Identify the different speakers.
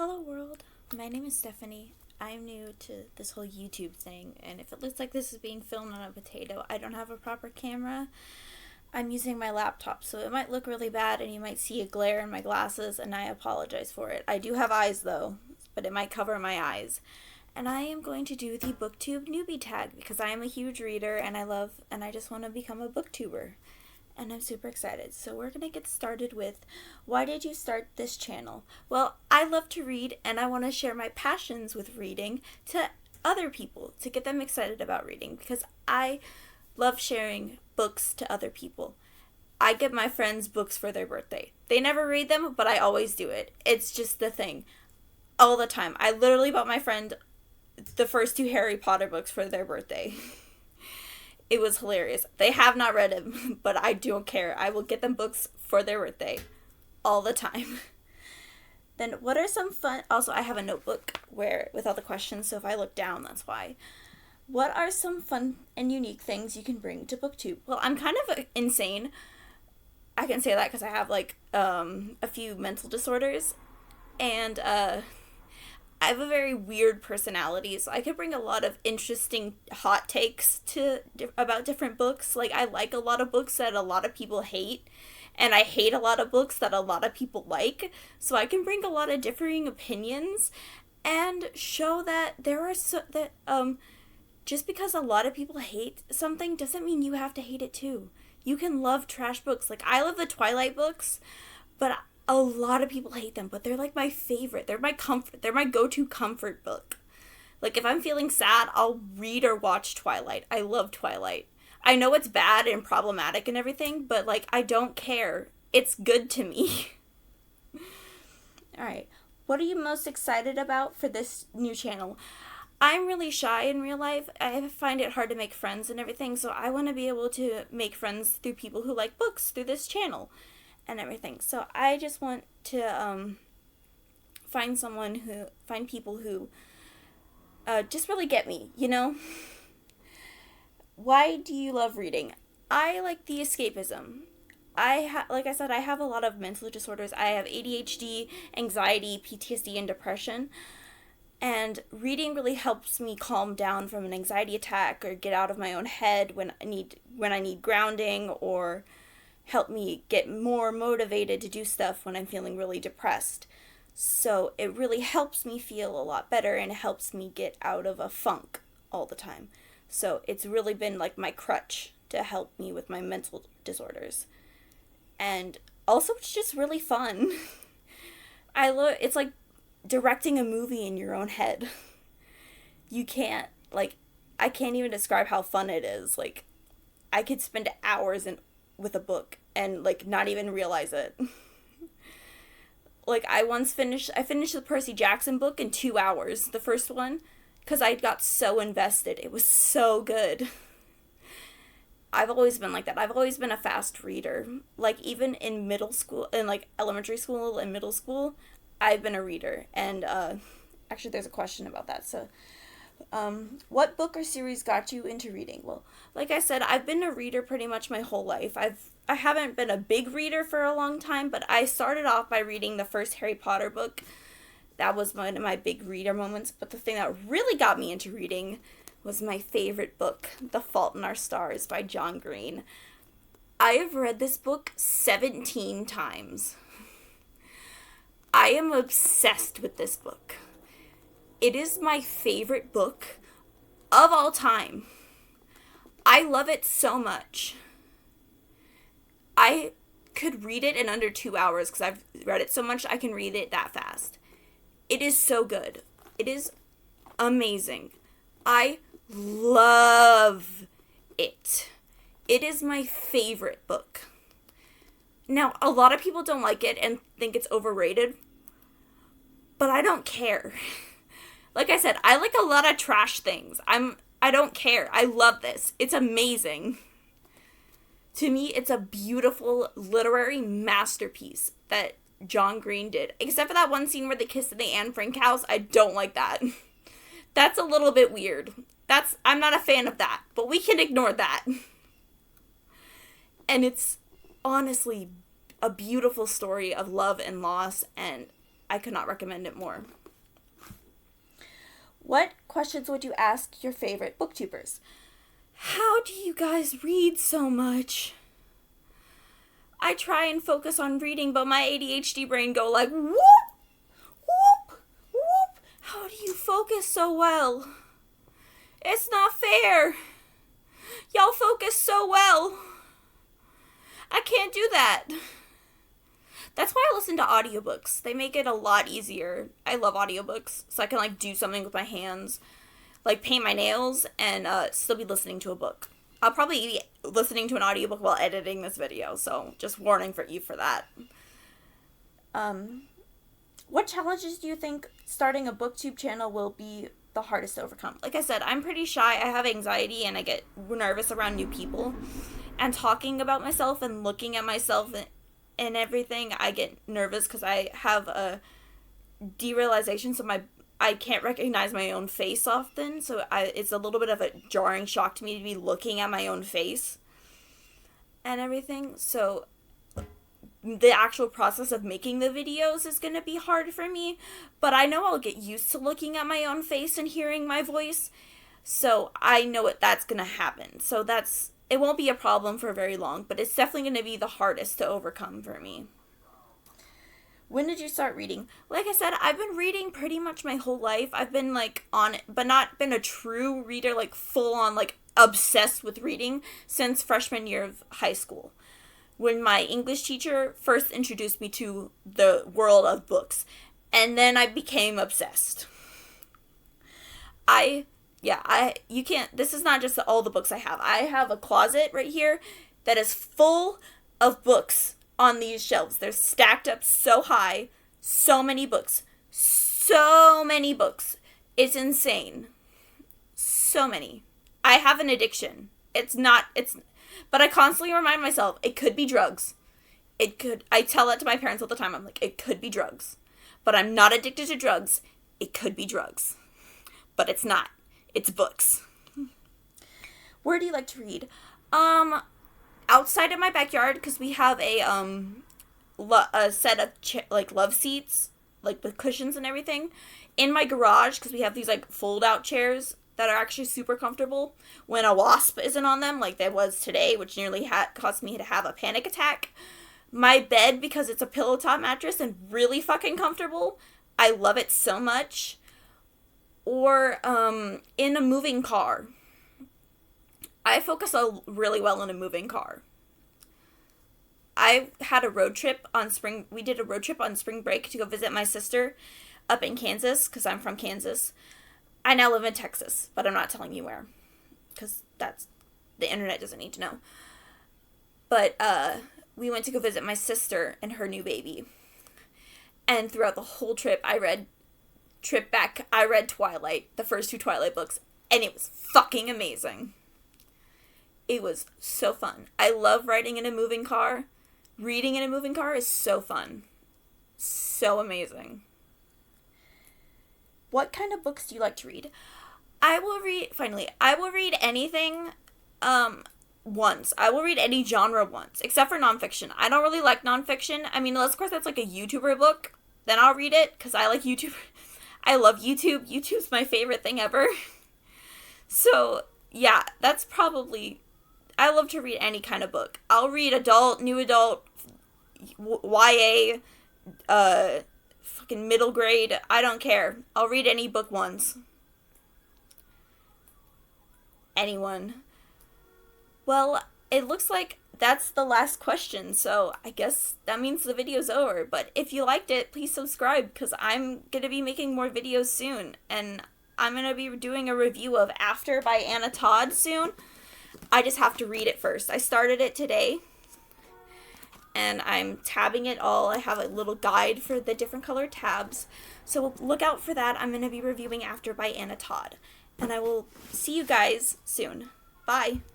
Speaker 1: Hello world, my name is Stephanie. I'm new to this whole YouTube thing, and if it looks like this is being filmed on a potato, I don't have a proper camera. I'm using my laptop, so it might look really bad and you might see a glare in my glasses, and I apologize for it. I do have eyes though, but it might cover my eyes. And I am going to do the Booktube Newbie Tag because I am a huge reader and I just want to become a booktuber. And I'm super excited. So we're going to get started with, why did you start this channel? Well, I love to read and I want to share my passions with reading to other people to get them excited about reading because I love sharing books to other people. I get my friends books for their birthday. They never read them, but I always do it. It's just the thing. All the time. I literally bought my friend the first 2 Harry Potter books for their birthday. It was hilarious. They have not read them, but I don't care. I will get them books for their birthday all the time. Then what are some fun... Also, I have a notebook with all the questions, so if I look down, that's why. What are some fun and unique things you can bring to BookTube? Well, I'm kind of insane. I can say that because I have, a few mental disorders. And, I have a very weird personality, so I could bring a lot of interesting hot takes about different books. Like, I like a lot of books that a lot of people hate, and I hate a lot of books that a lot of people like. So I can bring a lot of differing opinions and show that just because a lot of people hate something doesn't mean you have to hate it too. You can love trash books. Like, I love the Twilight books, but a lot of people hate them, but they're like my favorite. They're my comfort. They're my go-to comfort book. Like, if I'm feeling sad, I'll read or watch Twilight. I love Twilight. I know it's bad and problematic and everything, but, I don't care. It's good to me. Alright. What are you most excited about for this new channel? I'm really shy in real life. I find it hard to make friends and everything, so I want to be able to make friends through people who like books through this channel and everything. So I just want to find people who just really get me, you know? Why do you love reading? I like the escapism. Like I said, I have a lot of mental disorders. I have ADHD, anxiety, PTSD, and depression. And reading really helps me calm down from an anxiety attack or get out of my own head when I need grounding, or help me get more motivated to do stuff when I'm feeling really depressed. So it really helps me feel a lot better and it helps me get out of a funk all the time. So it's really been like my crutch to help me with my mental disorders. And also it's just really fun. It's like directing a movie in your own head. I can't even describe how fun it is. Like, I could spend hours with a book and not even realize it. I finished the Percy Jackson book in 2 hours, the first one, because I got so invested. It was so good. I've always been like that. I've always been a fast reader. Even in middle school, in elementary school and middle school, I've been a reader. And actually there's a question about that. So what book or series got you into reading? Well, like I said, I've been a reader pretty much my whole life. I haven't been a big reader for a long time, but I started off by reading the first Harry Potter book. That was one of my big reader moments. But the thing that really got me into reading was my favorite book, The Fault in Our Stars by John Green. I have read this book 17 times. I am obsessed with this book. It is my favorite book of all time. I love it so much. I could read it in under 2 hours because I've read it so much I can read it that fast. It is so good. It is amazing. I love it. It is my favorite book. Now, a lot of people don't like it and think it's overrated, but I don't care. Like I said, I like a lot of trash things. I don't care. I love this. It's amazing. To me, it's a beautiful literary masterpiece that John Green did. Except for that one scene where they kissed in the Anne Frank house. I don't like that. That's a little bit weird. I'm not a fan of that. But we can ignore that. And it's honestly a beautiful story of love and loss, and I could not recommend it more. What questions would you ask your favorite booktubers? How do you guys read so much? I try and focus on reading, but my ADHD brain go like, whoop, whoop, whoop. How do you focus so well? It's not fair. Y'all focus so well. I can't do that. That's why I listen to audiobooks. They make it a lot easier. I love audiobooks, so I can like do something with my hands, like paint my nails, and still be listening to a book. I'll probably be listening to an audiobook while editing this video, so just warning for you for that. What challenges do you think starting a booktube channel will be the hardest to overcome? Like I said, I'm pretty shy. I have anxiety, and I get nervous around new people. And talking about myself and looking at myself and everything, I get nervous because I have a derealization, so I can't recognize my own face often, so it's a little bit of a jarring shock to me to be looking at my own face and everything. So the actual process of making the videos is going to be hard for me, but I know I'll get used to looking at my own face and hearing my voice, so I know that's going to happen. So it won't be a problem for very long, but it's definitely going to be the hardest to overcome for me. When did you start reading? Like I said, I've been reading pretty much my whole life. I've been like on it, but not been a true reader, like full on, like obsessed with reading since freshman year of high school, when my English teacher first introduced me to the world of books, and then I became obsessed. You can't, this is not just all the books I have. I have a closet right here that is full of books on these shelves. They're stacked up so high. So many books. So many books. It's insane. So many. I have an addiction. But I constantly remind myself, it could be drugs. I tell that to my parents all the time. I'm like, it could be drugs. But I'm not addicted to drugs. It could be drugs. But it's not. It's books. Where do you like to read? Outside of my backyard, because we have a set of love seats, like with cushions and everything. In my garage, because we have these like fold-out chairs that are actually super comfortable when a wasp isn't on them, like there was today, which nearly caused me to have a panic attack. My bed, because it's a pillow top mattress and really fucking comfortable. I love it so much. Or in a moving car. I focus really well in a moving car. I had a road trip we did a road trip on spring break to go visit my sister up in Kansas, because I'm from Kansas. I now live in Texas, but I'm not telling you where, because the internet doesn't need to know. But we went to go visit my sister and her new baby. And throughout the whole trip, I read Twilight, the first 2 Twilight books, and it was fucking amazing. It was so fun. I love riding in a moving car. Reading in a moving car is so fun. So amazing. What kind of books do you like to read? I will read anything once. I will read any genre once, except for nonfiction. I don't really like nonfiction. I mean, unless, of course, that's like a YouTuber book, then I'll read it, because I like YouTube. I love YouTube. YouTube's my favorite thing ever. So, yeah, that's probably... I love to read any kind of book. I'll read adult, new adult, YA, fucking middle grade. I don't care. I'll read any book once. Anyone. Well, it looks like that's the last question, so I guess that means the video's over. But if you liked it, please subscribe, because I'm going to be making more videos soon. And I'm going to be doing a review of After by Anna Todd soon. I just have to read it first. I started it today, and I'm tabbing it all. I have a little guide for the different colored tabs, so look out for that. I'm going to be reviewing After by Anna Todd, and I will see you guys soon. Bye.